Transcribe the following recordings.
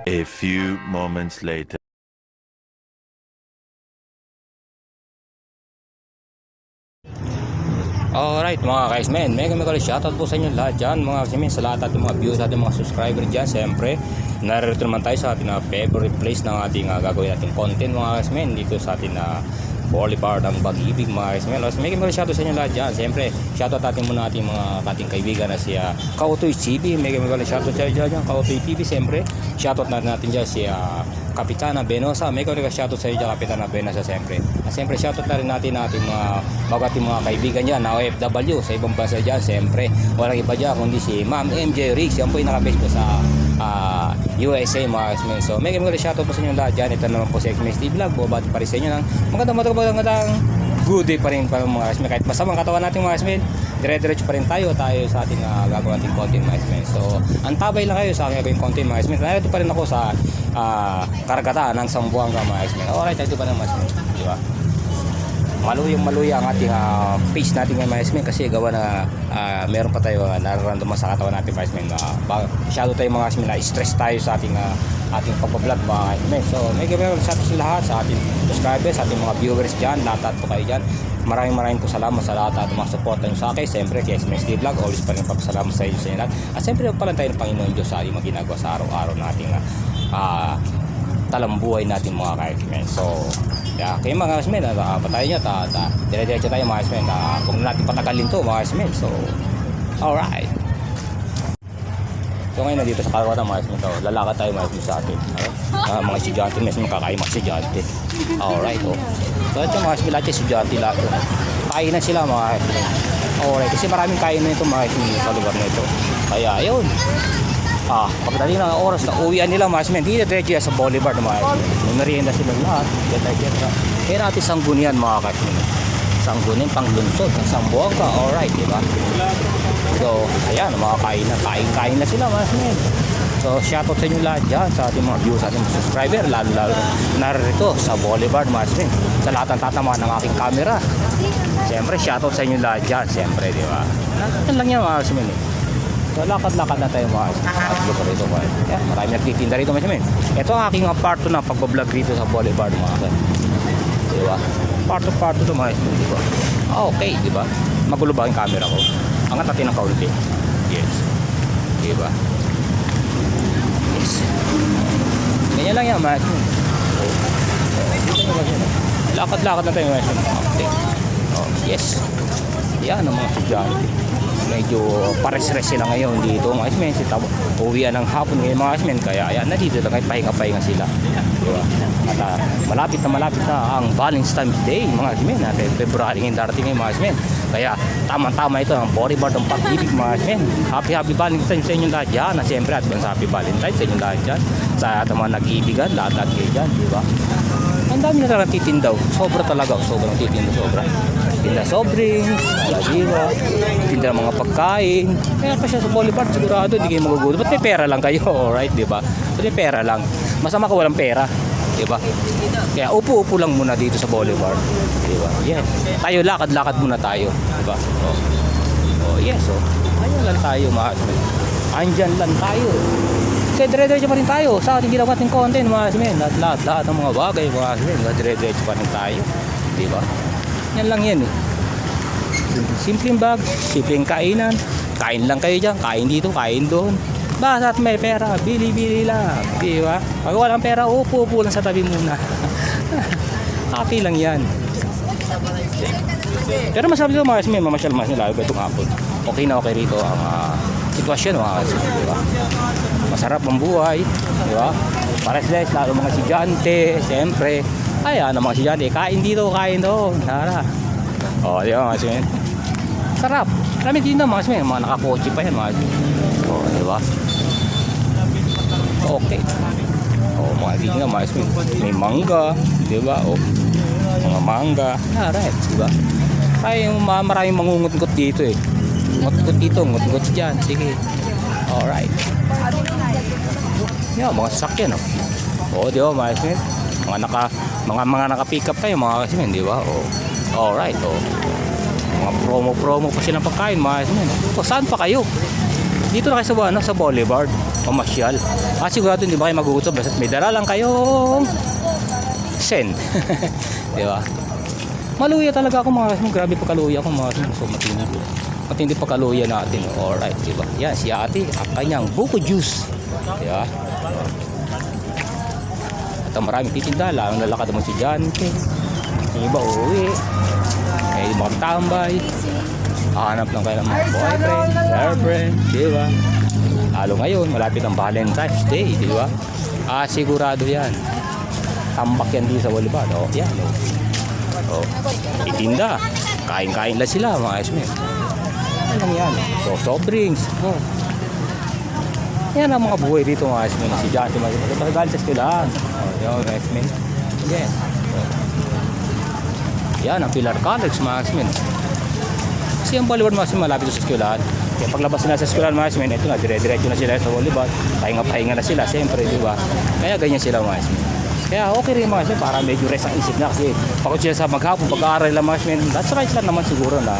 A few moments later. Alright mga ka-X-Men, mega shoutout po sa inyo lahat dyan mga ka-X-Men, sa lahat ating mga views, ating mga subscriber dyan. Siyempre, narito naman tayo sa ating favorite place ng ating gagawin nating content mga ka-X-Men dito sa ating Boulevard ng Pag-ibig mga X-Men. Mega shoutout sa inyo lahat dyan. Siyempre, shoutout natin muna ating mga ating kaibigan na si Kautoy TV. Mega shoutout sa inyo dyan, Kautoy TV. Siyempre, shoutout natin dyan si Kapitana Benosa. Mega shoutout sa inyo dyan, Kapitana Benosa. Siyempre, shoutout na rin natin ating mga kaibigan dyan na OFW sa ibang bansa dyan. Siyempre, walang iba dyan kundi si Ma'am MJ Riggs. Yan po yung nakabase po sa USA mga X-Men. So mega shoutout po sa inyo lahat dyan. Ito naman po si X-Men TV Vlog. Bumabati pa rin sa inyo ng magandang good day pa rin mga X-Men. Kahit masamang katawan natin mga X-Men, dire-diretso pa rin tayo sa ating gagawin nating content mga X-Men. So antabay lang kayo sa aking gagawin content mga X-Men. Narito pa rin ako sa karagatan ng Zamboanga mga X-Men. Alright, ito pa naman mga X-Men, di ba? Maluyang ang ating page natin ngayon mga X-Men, kasi gawa na meron pa tayo nararamdaman sa katawan natin mga X-Men. Masyado tayo mga X-Men na stress tayo sa ating pagbablog mga X-Men. So may gawin sa lahat, sa ating subscribers, sa ating mga viewers dyan, lahat po kayo dyan. Maraming po salamat sa lahat at mga support nyo sa akin. Siyempre kay X-Men TV Vlog, always pa rin papasalamat sa inyo sa inyo lahat. At siyempre palang tayo ng Panginoon Diyos sa ating mga ginagawa sa araw-araw nating talambuhay natin mga ka-X-Men. So kayo mga X-Men, patayin nyo, dire-diretso tayo mga X-Men, kung natin patagalin to mga X-Men. So alright, so ngayon dito sa karagatan mga X-Men, lalakad tayo mga X-Men sa atin mga estudyante, may kakain mga estudyante. Alright, so ito mga X-Men, lahat yung estudyante lahat, kain na sila mga X-Men. Alright, kasi maraming kain na ito mga X-Men sa lugar na ito, kaya ayun, pagdating ng oras na uwian nila mga X-Men, dito diretso sa Boulevard mga X-Men. May merienda sila lahat. Kaya natin Sanggunian mga X-Men. Sanggunian panglunsod ng Zamboanga. Alright, diba? So ayan, mga kain na sila mga X-Men. So shoutout sa inyo lahat dyan, sa ating mga viewers, sa ating mga subscriber, lalo narito sa Boulevard mga X-Men, sa lahat ng tatamaan ng aking camera. Siyempre shoutout sa inyo lahat dyan, siyempre, diba? Yan lang yan mga X-Men. So lakad-lakad na tayo mga rito mga. Yeah, marami nagtitinda rito mga. Ito ang aking part 2 ng pagbablog dito sa Boulevard mga. Diba? Part 2 mga, diba? Okay, diba? Magulo ba ang camera ko? Angat natin ng kaunti. Yes. Diba? Yes. Ganyan lang yan mga. Lakad-lakad na tayo mga. Okay. Yes. Yan ang mga estudyante. Medyo pares-res sila ngayon dito mga X-Men. Uwian ng hapon ngayon mga X-Men, kaya ayan na dito lang, pahinga-pahinga sila, diba? At malapit na ang Valentine's Day mga X-Men, natin February ngayon darating ngayon mga X-Men, kaya tama-tama ito ang Boulevard ng Pag-ibig mga X-Men. Happy Valentine's sa inyong lahat dyan, na siyempre advance happy Valentine's sa inyong lahat dyan, sa mga nag-iibigan, lahat kayo dyan, diba? Ang dami na talagang titindaw, sobrang titinda, tinda soft drinks, alagiwa, tinda mga pagkain. Kaya pa siya sa Boulevard, sigurado hindi kayo magugulo. Ba't may pera lang kayo? Alright, diba? Ba't may pera lang? Masama ka walang pera, diba? Kaya upo-upo lang muna dito sa Boulevard, diba? Yes. Tayo lakad-lakad muna tayo, diba? Yes, ayun lang tayo mga X-Men. Andyan lang tayo. Kasi dire-diretso pa rin tayo sa ating ginawa nating content mga X-Men. Lahat ng mga bagay mga X-Men, dire-diretso pa rin tayo, diba? Yan lang yan eh. Simpleng bag, simpleng kainan. Kain lang kayo dyan, kain dito, kain doon. Basta't may pera, bili-bili lang, di ba? Pag walang pera, upo-upo lang sa tabi muna. Happy lang yan. Pero masabi ko mga X-Men, mamasyal lalo ba itong hapon. Okay na okay rito ang sitwasyon mga X-Men, di ba? Masarap ang buhay, di ba? Pares-les, lalo mga estudyante, siyempre. Ayan ang mga estudyante, kain dito, kain doon. Tara. Di ba mga X-Men? Sarap. Marami din na mga X-Men, mga nakakotse pa yan mga X-Men. Di ba? Okay. Mga din na mga X-Men. May mangga, di ba? Mga mangga. Alright, di ba? Kaya yung maraming mangungot-ngot dito eh. Ngot-ngot dito, ngot-ngot dyan. Sige. Alright. Yan, mga sasakyan di ba mga X-Men? Mga naka-pick up kayo mga X-Men, di ba? Alright, mga promo pa silang pagkain mga X-Men. Saan pa kayo? Dito na kayo sa Boulevard. mamasyal. Sigurado hindi ba kayo magugutom basta may dala lang kayong sen. Di ba? Maluya talaga ako mga kasmin. Grabe pagkaluya ako mga kasmin. So matindi pagkaluya natin. Alright, di ba? Yan, si ate, ang kanyang buko juice. Di ba? At maraming titinda lang. Nalakad mo si Jante. Yung iba uwi. May ibang tambay. Hanap lang kayo ng mga boyfriend, girlfriend. Di ba? Lalo ngayon, malapit ang Valentine's Day. Di ba? Sigurado yan. Tambak yan dito sa Boulevard. Yan. Itinda. Kain-kain lang sila mga kasmin. Ano lang yan? Soft drinks. Yan ang mga buhay dito mga kasmin. Si John, si Magagal sa eskwelahan. Yan mga kasmin. Yan. Yan ang Pilar College mga kasmin. Kasi ang Boulevard mga kasmin malapit sa eskwelahan. Kaya paglabas sila sa eskwelahan mga kasmin, ito na, dire-diretso na sila sa Boulevard. Pahinga-pahinga na sila, siyempre, di ba? Kaya ganyan sila mga kasmin. Kaya okay rin mga kasmin, para medyo rest ang isip na kasi pagod sila sa maghapon, pag-aaral lang mga kasmin, that's right lang naman siguro na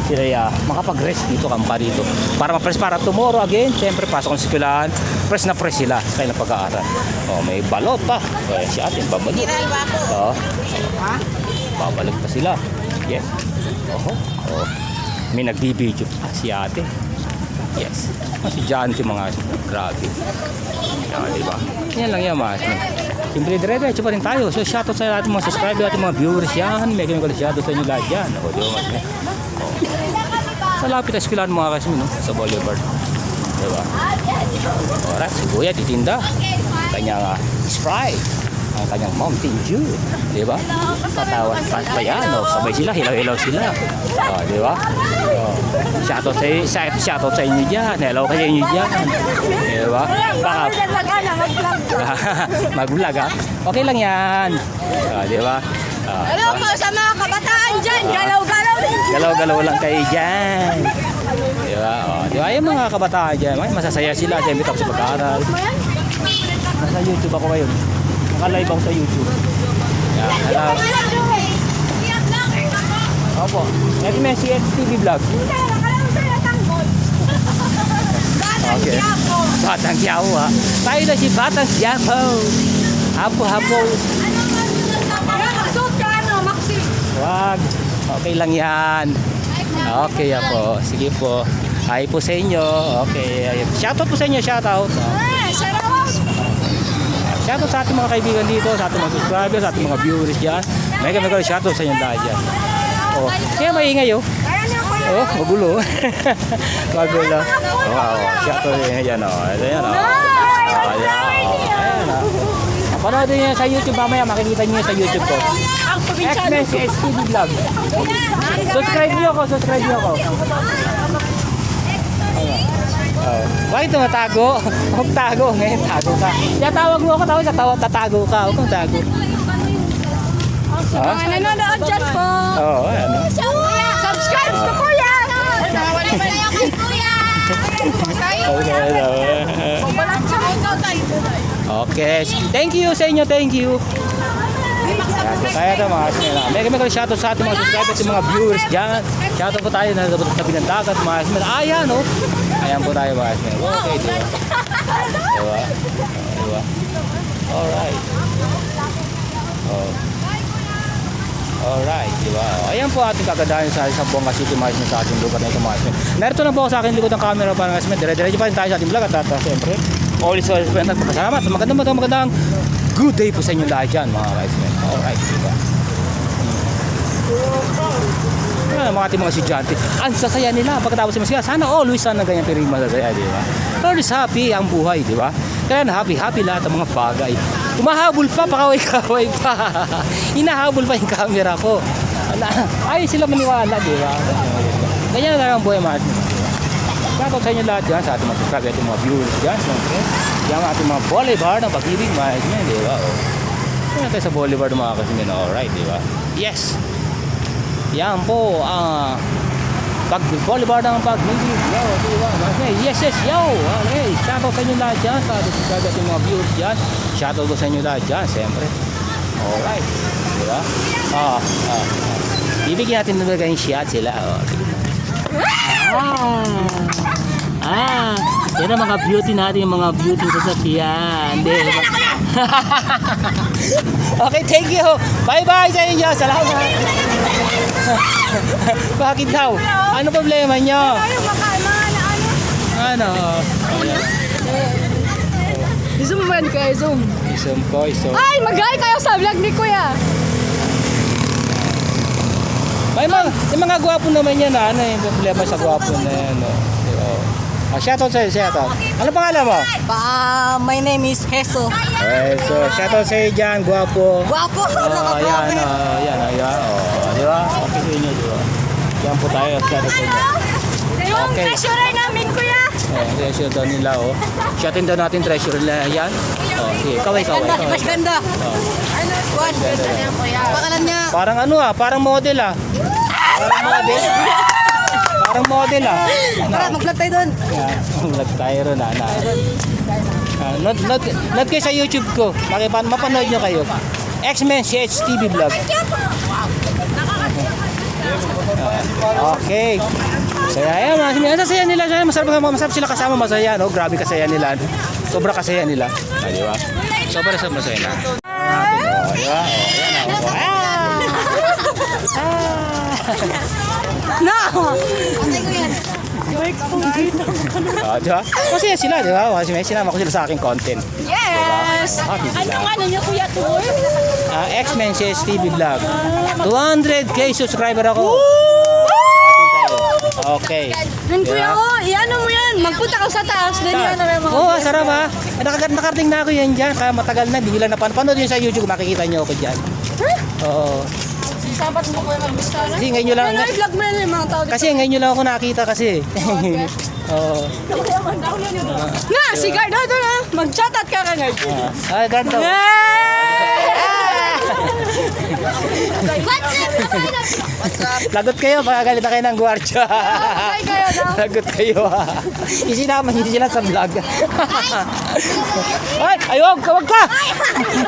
sila makapag-rest dito, kampa dito. Para ma-press para tomorrow again, siyempre pasok ang eskwelahan, press na press sila sa kanilang pag-aaral. May balot pa. Si atin, babalot. Babalot pa sila. Yes. May nagbibideo pa si ate. Yes. Si Jante mga grabe. Diba? Yan lang yan mga kasmin. Simple dire-diretso pa rin tayo. So shoutout sa ating mga subscriber, ating mga viewers yan. May ganun shoutout sa inyo lahat yan. Diba mga kasmin? Sa lapit na eskwelahan mga kasmin, no? Sa Boulevard. Diba? Alright, si Kuya titinda. Kanyang Sprite. Ang kanyang Mountain Dew. Diba? Patawan pa yan. Sabay sila, hilaw-hilaw sila. Diba? Shoutout sa inyo dyan. Hello kayo inyo dyan. Diba? Baka mag-vlog ha. Okay lang yan. Diba? Hello po sa mga kabataan dyan. Galaw-galaw din. Galaw-galaw lang kayo dyan. Diba? Diba? Yung mga kabataan dyan, masasaya sila. Siyempre tapos sa pag-aaral. Nasa YouTube ako ngayon. Naka-live ako sa YouTube. Hello. Opo. Ito may CXTV vlog. Okay. Batang Quiapo ha. Tayo na si Batang Quiapo. Hapo-hapo. Wag. Okay lang yan. Okay po. Sige po. Hi po sa inyo. Okay. Shoutout po sa inyo. Shoutout. Shoutout sa ating mga kaibigan dito, sa ating mga subscribers, sa ating mga viewers dyan. Mega shoutout sa inyo dahil dyan. Kaya maingay magulo. Magulo. Shoutout yan Ito yan Panoodin niyo sa YouTube mamaya, makikita niyo sa YouTube ko. X-Men STV Vlog. Subscribe niyo ako. Bakit tumatago? Huwag tago. Ngayon, tago ka. Tawag mo ako, tatago ka. Huwag kang tago. Sa mga nanonood dyan po. Subscribe to Kuya. Wala kay Kuya. Okay. Thank you sa inyo. Thank you. Kaya ito mga kasmin. May shoutout sa ating mga subscribers at mga viewers dyan. Shoutout po tayo na sa Binandagat mga kasmin. Ayan Ayan po tayo mga kasmin. Okay, diba? Alright. Alright, diba? Ayan po ating kagandahan sa Buanga City mga kasmin, sa ating lugar na ito mga kasmin. Narito na po ako sa aking likod ng camera para mga kasmin. Dire-diretso pa rin tayo sa ating vlog at siyempre always salamat sa magandang good day po sa inyo lahat dyan mga kasmin. Alright, diba? Mga ating mga estudyante, ang sasaya nila pagkatapos sa masaya. Sana always ganyan pero yung masasaya, di ba? Always happy ang buhay, di ba? Kaya happy lahat ang mga bagay. Umahabol pa, pakaway-kaway pa. Hinahabol pa yung camera ko. Ay, sila maniwala, di ba? Ganyan na lang ang buhay, mga ating. Shoutout sa inyo lahat dyan, sa ating mga subscribe, ating mga viewers dyan, yung ating mga Boulevard ng pag-ibig, mga ating, di ba? Kaya tayo sa Boulevard mga kasmin, alright, di ba? Yes! Yan po Boulevard ng pag-ibig. Yo, diba? Yes, yo. Okay, shoutout sa inyo lahat dyan. Sa ating mga viewers dyan. Shoutout ko sa inyo lahat dyan, siyempre. Alright. Diba? Bibigyan natin ng magagawin shot sila. Yan ang mga beauty natin, yung mga beauty sa sasakyan. Okay, thank you. Bye-bye sa inyo. Salamat. Bakit daw? Ano problema nyo? Tayo Ano? Zoom man kayo, zoom. Isum ko, isum. Ay, mag-hi kayo sa vlog ni Kuya. May mga gwapo naman yan. Ano yung problema sa gwapo na yan? Shoutout sa'yo, shoutout. Ano pangalan mo? My name is Heso. So, shoutout sa'yo dyan, gwapo. Guwapo. Ayan. Di ba? Okay sa inyo, di ba? Yan po tayo, shoutout sa inyo. Yung Okay. treasurer namin, Kuya. Treasure daw nila, oh. Shoutin daw natin treasure nila. Yan. Sige, kaway. Mas ganda. Ano? Squad. Ganda niya, Kuya. Pakalan niya. Parang ano parang model Parang model Tara, mag-vlog tayo doon. Vlog tayo ron, Not kayo sa YouTube ko. Mapanood nyo kayo. X-Men CH TV Vlog. Okay. Masaya yan, masaya nila. Masarap sila kasama, masaya, no? Grabe kasaya nila. Sobra kasaya nila. Di ba? Sobra masaya na. Di ba? No! Di ba? Masaya sila, di ba? Kasi may sinama ko sila sa aking content. Yes! Ano niya, Kuya, tour? X-Men CH TV Vlog. 200k subscriber ako. Okay. Yun, Kuya, iano mo yan. Magpunta ka sa taas. Doon yan na may mga... Sarap ha. Nakarating na ako yan dyan. Kaya matagal na. Hindi lang napanood yun sa YouTube. Makikita nyo ako dyan. Oo. Sabat mo, Kuya, mag-bistara. Kasi ngayon nyo lang. Vlog mo yan yung mga tao dito. Kasi ngayon nyo lang ako nakita kasi. Oo. Nga, si Guard, ito na. Mag-chatat ka ka, Guard. Ganto. Lagot kayo, magagalit na kayo ng gwardiya. Lagot kayo ha. Isinama hindi sila sa vlog. Ay, wag ka.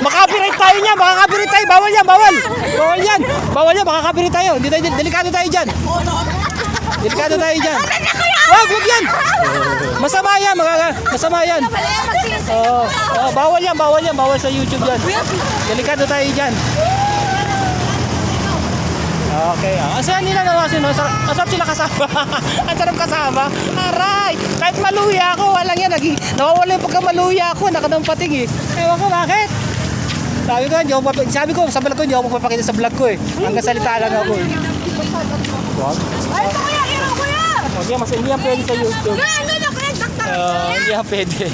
Makaka-copyright tayo niya, makaka-copyright tayo. Bawal yan, makaka-copyright tayo. Delikado tayo dyan. Wag yan. Masama yan. Bawal yan, bawal sa YouTube yan. Delikado tayo dyan. Okay, ang saya nila nawasin, no? Masarap sila kasama. Ang sarap kasama. Aray! Kahit maluya ako, walang yan. Nawawala yung pagkamaluya ako. Nakadampating Ewan ko, bakit? Sabi ko, sa vlog ko, hindi ako magpapakita sa vlog ko Hanggang salita lang ako Wag? Ay, Kuya, hirap, Kuya! Okay, mas hindi yan pwede sa YouTube. Ano na, Kuya, doktor? Hindi yan pwede.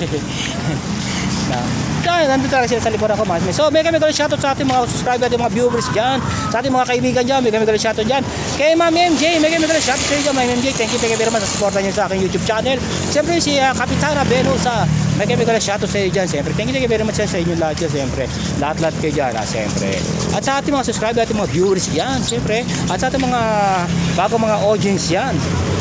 Nandito talaga sila sa likuran ko, So, may kami shoutout sa ating mga subscriber, ating mga viewers dyan, sa ating mga kaibigan dyan, may kami shoutout dyan. Kay Ma'am MJ, may kami shoutout sa inyo, Ma'am MJ. Thank you very much sa supportan nyo sa aking YouTube channel. Siyempre, si Kapitana Benosa, may kami shoutout sa inyo dyan, siyempre. Thank you very much sa inyo lahat dyan, siyempre. Lahat kayo dyan, siyempre. At sa ating mga subscriber, ating mga viewers dyan, siyempre. At sa ating mga bago mga audience dyan.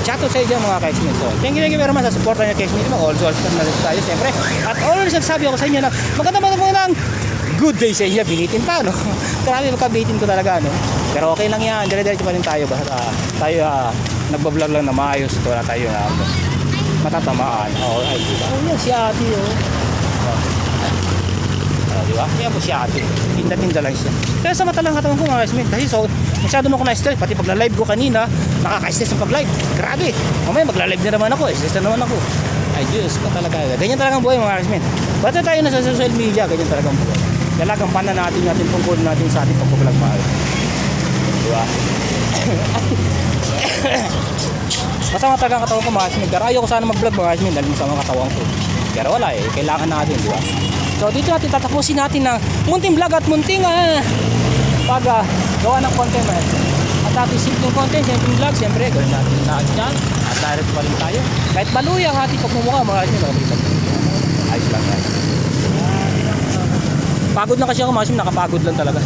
Shoutout sa inyo mga kaismin. So, thank you very much sa supportan nyo kaismin. Also, na tayo, siyempre. At always nagsabi ako sa inyo na maganda ng good day sa inyo, binitin pa, no? Grabe, magkabitin ko talaga, no? Pero okay lang yan, dire-diretso pa rin tayo. Basta tayo nagbablog lang na maayos. Wala tayo na matatamaan. Ay, diba? Yan si ate, diba? Yan po si ate. Tinda-tinda lang siya. Kaya sa mata lang katawan ko mga guys, kasi masyado mo ko na-stress. Pati pagla-live ko kanina, nakaka-stress ang pag-live. Grabe. Mamaya magla-live na naman ako, stress na naman ako. Ay, Diyos ko talaga. Ganyan talagang buhay mga guys. Basta tayo na sa social media, ganyan talagang buhay. Talagang panan natin tungkol natin sa ating pag-vlog mahal. Diba? Masama talagang katawan ko mga guys. Pero ayaw ko sana mag-vlog mga guys. Dahil masama katawan ko. Pero wala kailangan natin, diba? So dito natin tatapusin natin ng munting vlog at munting gawa ng content. At ating simpleng content, simpleng vlog, siyempre gawin natin lahat dyan. At direct pa rin tayo. Kahit maluya ang ating pagmumukha mga guys. Ayos lang yan. Pagod na kasi ako mga guys, nakapagod lang talaga.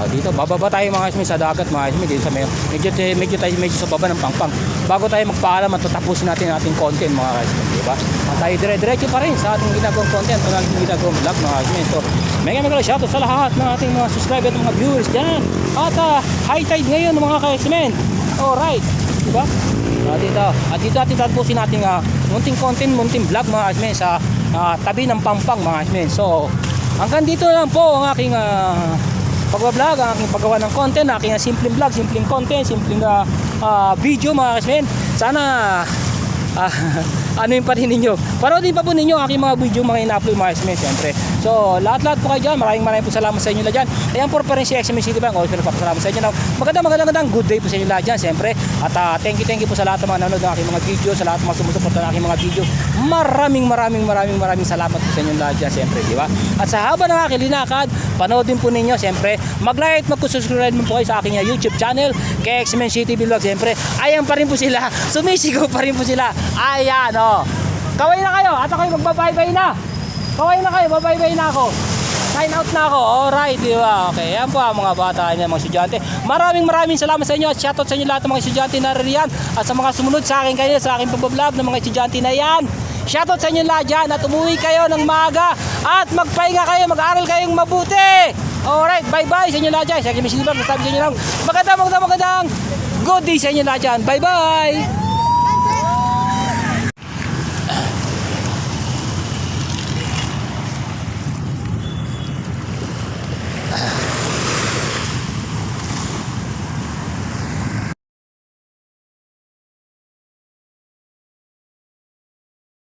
Dito bababa tayo mga guys sa dagat mga guys, dito sa medyo sa baba ng pangpang. Bago tayo magpaalam at tatapusin natin ang ating content mga guys, di ba? At tayo dire-diretso pa rin sa ating ginagawang content, sa ating ginagawang vlog mga guys. So, mega shoutout sa lahat ng ating mga subscriber at mga viewers diyan. At high tide ngayon mga guys. Alright, di ba? Dito atin tapusin natin munting content, munting vlog mga kasmen sa tabi ng Pampang mga kasmen. So hanggang dito lang po ang aking pagbablog, ang aking paggawa ng content, aking simpleng vlog, simpleng content, simpleng video mga kasmen. Sana ano yung pa rin ninyo. Paroodin pa po ninyo aking mga video mga ina-upload mga kasmen siyempre. So lahat po kayo dyan, maraming po salamat sa inyo lahat dyan. Ayan po pa rin si XMN City Bank. Also nagpapasalamat sa inyo. Magandang good day po sa inyo lahat dyan siyempre. At thank you po sa lahat ng mga nanonood ng aking mga video, sa lahat ng mga sumusuporta ng aking mga video. Maraming salamat po sa inyo lahat dyan siyempre, di ba? At sa haba ng aking linakad, panoodin po ninyo siyempre. Mag-like, mag-subscribe mo po kayo sa aking YouTube channel, kay XMN City Vlog siyempre. Ayan pa rin po sila. Sumisigaw pa rin po sila. Ayan Kaway na kayo at ako'y magbabaybay na. Kaway na kayo, babaybay na ako. Sign out na ako. Alright, di ba? Okay, yan po ang mga bata niya, mga estudyante. Maraming salamat sa inyo at shoutout sa inyo lahat ng mga estudyante na riyan at sa mga sumunod sa akin kayo, sa aking pagbablog ng mga estudyante na yan. Shoutout sa inyo lahat dyan at umuwi kayo ng maaga at magpahinga kayo, mag-aaral kayong mabuti. Alright, bye-bye sa inyo lahat dyan. Sa akin, Mr. Silver, nasabi sa inyo lang, magandang good day sa inyo lahat dyan. Bye-bye!